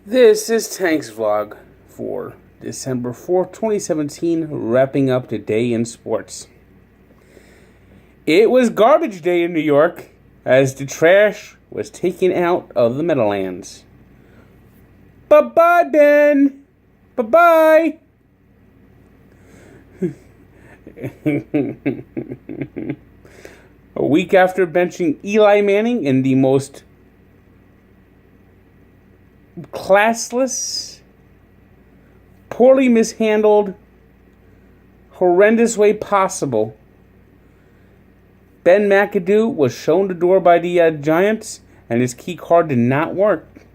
This is Tank's vlog for December 4th, 2017, wrapping up the day in sports. It was garbage day in New York as the trash was taken out of the Meadowlands. Bye-bye, Ben! Bye-bye! A week after benching Eli Manning in the most classless, poorly mishandled, horrendous way possible, Ben McAdoo was shown the door by the Giants, and his key card did not work.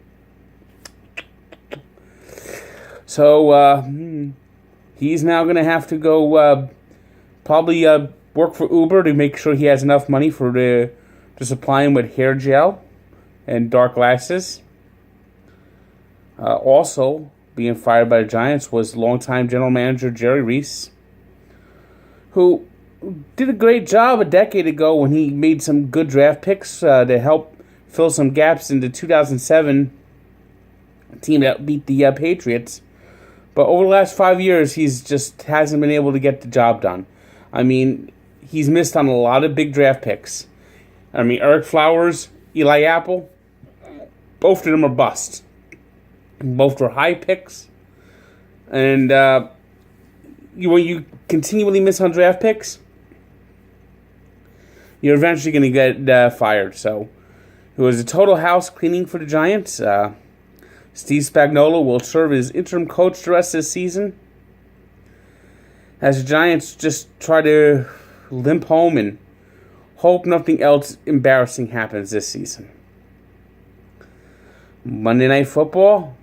So he's now going to have to go probably work for Uber to make sure he has enough money to supply him with hair gel and dark glasses. Also being fired by the Giants was longtime general manager Jerry Reese, who did a great job a decade ago when he made some good draft picks to help fill some gaps in the 2007 team that beat the Patriots. But over the last 5 years, he's just hasn't been able to get the job done. I mean, he's missed on a lot of big draft picks. I mean, Eric Flowers, Eli Apple, both of them are bust. Both were high picks. And when you continually miss on draft picks, you're eventually going to get fired. So it was a total house cleaning for the Giants. Steve Spagnuolo will serve as interim coach the rest of the season, as the Giants just try to limp home and hope nothing else embarrassing happens this season. Monday Night Football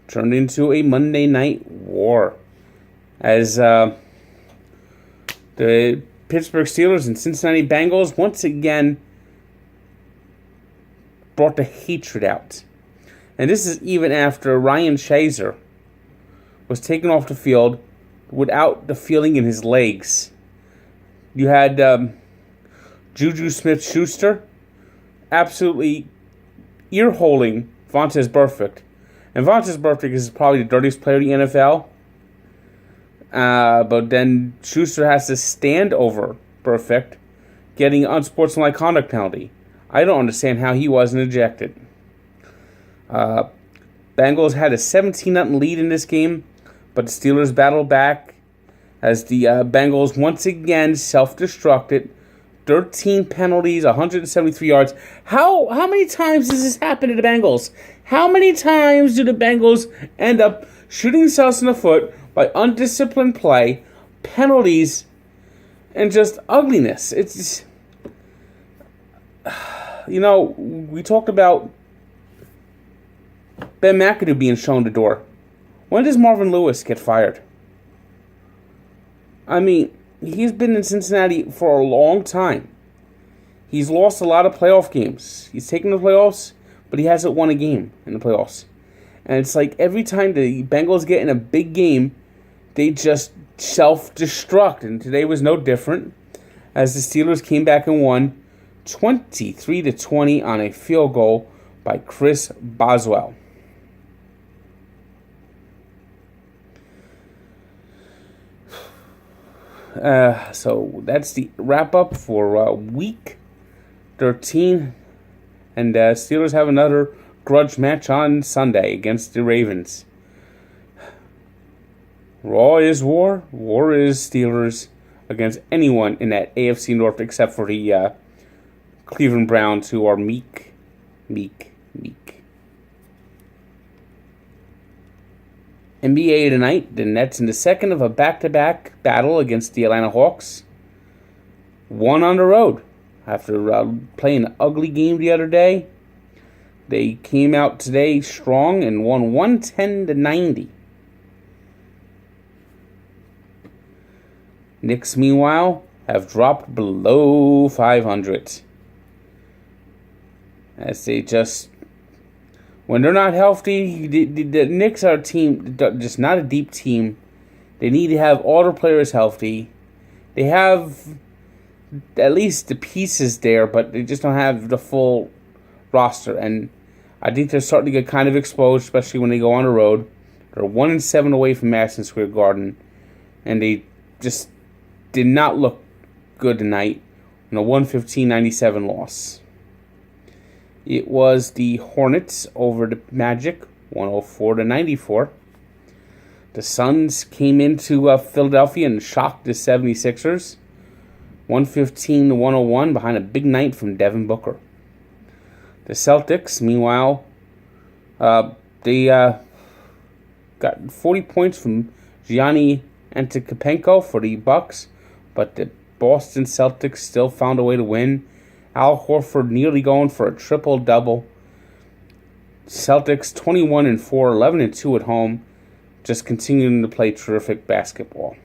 turned into a Monday Night War, as the Pittsburgh Steelers and Cincinnati Bengals once again brought the hatred out. And this is even after Ryan Shazier was taken off the field without the feeling in his legs. You had Juju Smith-Schuster absolutely ear-holing Vontaze Burfict. And Vontaze Burfict is probably the dirtiest player in the NFL. But then Schuster has to stand over Burfict, getting an unsportsmanlike conduct penalty. I don't understand how he wasn't ejected. Bengals had a 17-0 lead in this game, but the Steelers battled back as the Bengals once again self-destructed. 13 penalties, 173 yards. How many times does this happen to the Bengals? How many times do the Bengals end up shooting themselves in the foot by undisciplined play, penalties, and just ugliness? It's just, we talked about Ben McAdoo being shown the door. When does Marvin Lewis get fired? I mean, he's been in Cincinnati for a long time. He's lost a lot of playoff games. He's taken the playoffs, but he hasn't won a game in the playoffs. And it's like every time the Bengals get in a big game, they just self-destruct. And today was no different, as the Steelers came back and won 23-20 on a field goal by Chris Boswell. So that's the wrap-up for Week 13. And Steelers have another grudge match on Sunday against the Ravens. Raw is war. War is Steelers against anyone in that AFC North except for the Cleveland Browns, who are meek. NBA tonight, the Nets in the second of a back-to-back battle against the Atlanta Hawks. Won on the road. After playing an ugly game the other day, they came out today strong and won 110-90. Knicks, meanwhile, have dropped below 500. As they just, when they're not healthy, the Knicks are a team, just not a deep team. They need to have all their players healthy. They have at least the pieces there, but they just don't have the full roster. And I think they're starting to get kind of exposed, especially when they go on the road. They're 1-7 away from Madison Square Garden, and they just did not look good tonight in a 115-97 loss. It was the Hornets over the Magic, 104-94. The Suns came into Philadelphia and shocked the 76ers, 115-101 behind a big night from Devin Booker. The Celtics, meanwhile, they got 40 points from Giannis Antetokounmpo for the Bucks, but the Boston Celtics still found a way to win. Al Horford nearly going for a triple-double. Celtics 21-4, 11-2 at home, just continuing to play terrific basketball.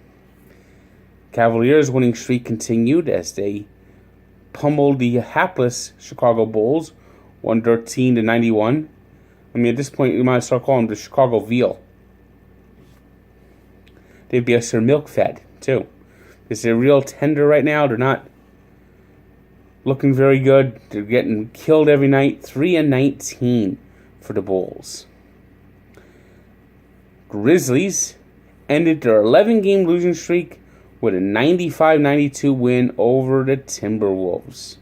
Cavaliers' winning streak continued as they pummeled the hapless Chicago Bulls, 113-91. I mean, at this point, you might start calling them the Chicago Veal. They'd be us their milk fed, too. Because they're real tender right now. They're not looking very good. They're getting killed every night. 3-19 for the Bulls. Grizzlies ended their 11-game losing streak with a 95-92 win over the Timberwolves.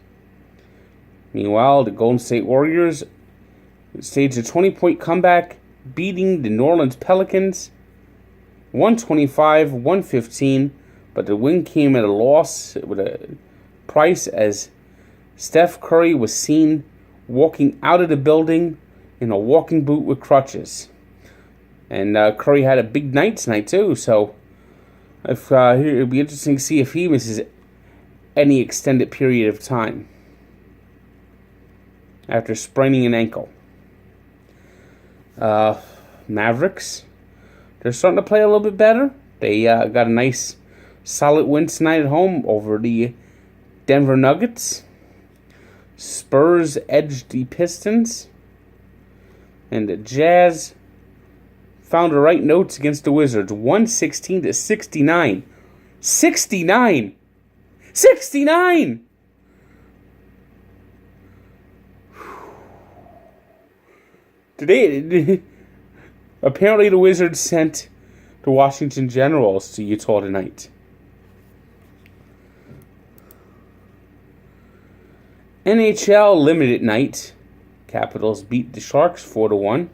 Meanwhile, the Golden State Warriors staged a 20-point comeback, beating the New Orleans Pelicans 125-115, but the win came at a loss with a price as Steph Curry was seen walking out of the building in a walking boot with crutches. And Curry had a big night tonight too, so it'll be interesting to see if he misses any extended period of time after spraining an ankle. Mavericks, they're starting to play a little bit better. They got a nice solid win tonight at home over the Denver Nuggets. Spurs edged the Pistons. And the Jazz found the right notes against the Wizards, 116-69. 69! 69! Today, apparently the Wizards sent the Washington Generals to Utah tonight. NHL Limited Night. Capitals beat the Sharks 4-1.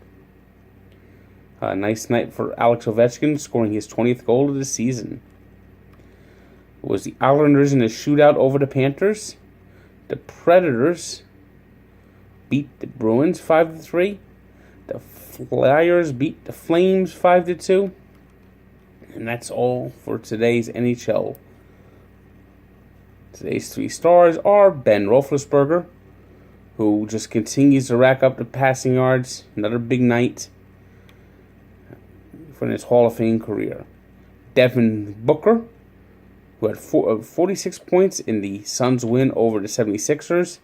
A nice night for Alex Ovechkin, scoring his 20th goal of the season. It was the Islanders in a shootout over the Panthers. The Predators beat the Bruins 5-3. The Flyers beat the Flames 5-2. And that's all for today's NHL. Today's three stars are Ben Roethlisberger, who just continues to rack up the passing yards. Another big night for his Hall of Fame career. Devin Booker, who had 46 points in the Suns' win over the 76ers.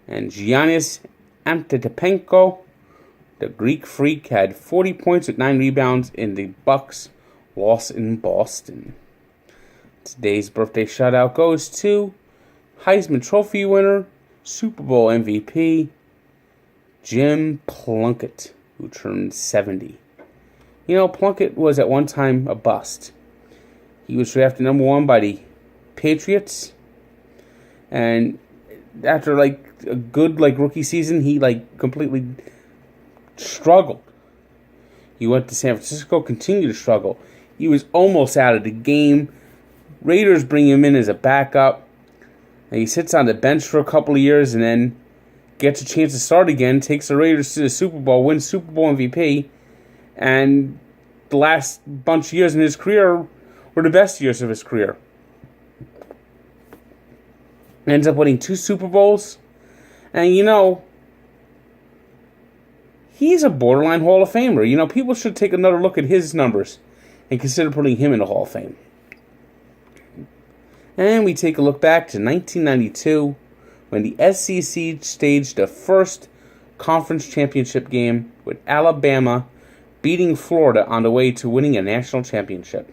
And Giannis Antetokounmpo, the Greek Freak, had 40 points with 9 rebounds in the Bucks' loss in Boston. Today's birthday shout-out goes to Heisman Trophy winner, Super Bowl MVP, Jim Plunkett, who turned 70. You know, Plunkett was at one time a bust. He was drafted number 1 by the Patriots, and after a good rookie season, he completely struggled. He went to San Francisco, continued to struggle. He was almost out of the game. Raiders bring him in as a backup, and he sits on the bench for a couple of years and then gets a chance to start again, takes the Raiders to the Super Bowl, wins Super Bowl MVP, and the last bunch of years in his career were the best years of his career. Ends up winning 2 Super Bowls, and he's a borderline Hall of Famer. People should take another look at his numbers and consider putting him in the Hall of Fame. And we take a look back to 1992 when the SEC staged the first conference championship game with Alabama beating Florida on the way to winning a national championship.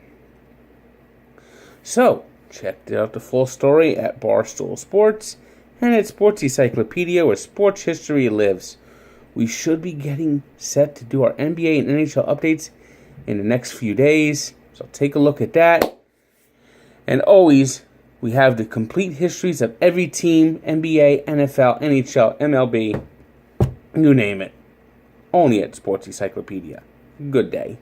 So, check out the full story at Barstool Sports and at Sports Encyclopedia, where sports history lives. we should be getting set to do our NBA and NHL updates in the next few days. So take a look at that. And always, we have the complete histories of every team, NBA, NFL, NHL, MLB, you name it. Only at Sports Encyclopedia. Good day.